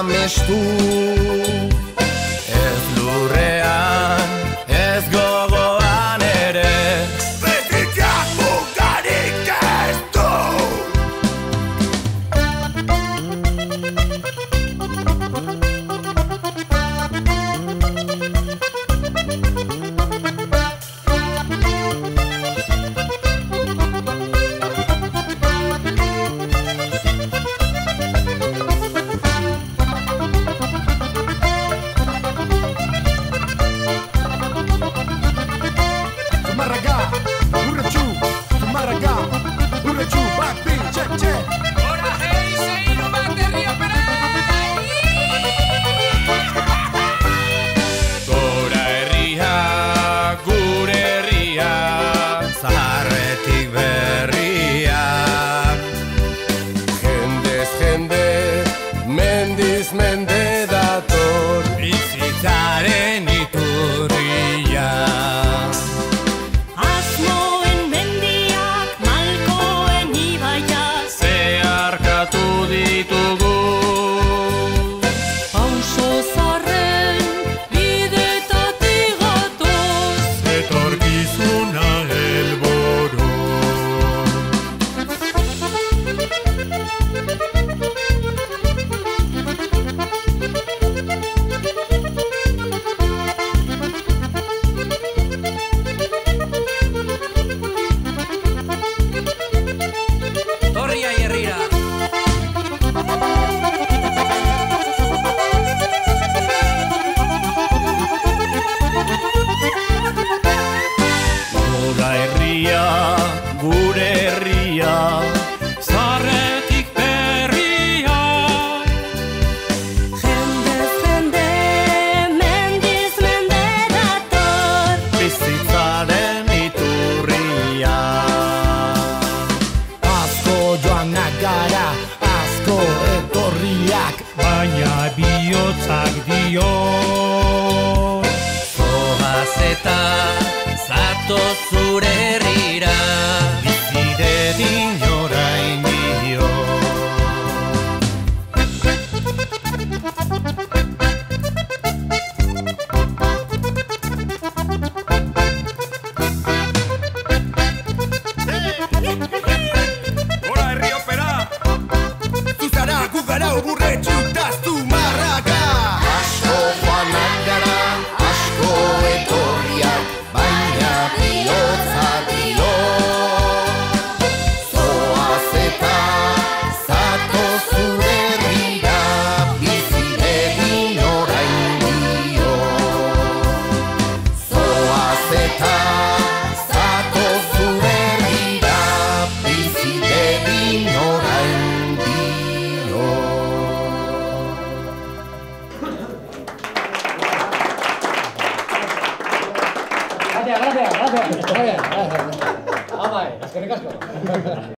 Mestu ez lurrean, ez gogoan ere Betiak mugarik ez du mende dator bizitzaren iturria Asmoen mendiak, malkoen ibaia zeharkatu ditugu Pauso zarren bidetatik gatoz etorkizuna helburu gure herria, zarretik berria Jendez jende, mendiz mende dator bizitzaren iturria Asko joanak gara, asko etorriak baina bihotzak dio Zoaz eta zatoz zure herrira bizide dinorain dio Hora herri opera Zuzara gugara oburretxu daztu marraka Asko joanak gara, asko etorriak baina bihotza dio Zoaz eta zatoz zure herrira bizide dinorain dio Zoaz eta zatoz zure herrira bizide dinorain dio Gracias. Eskerrik asko.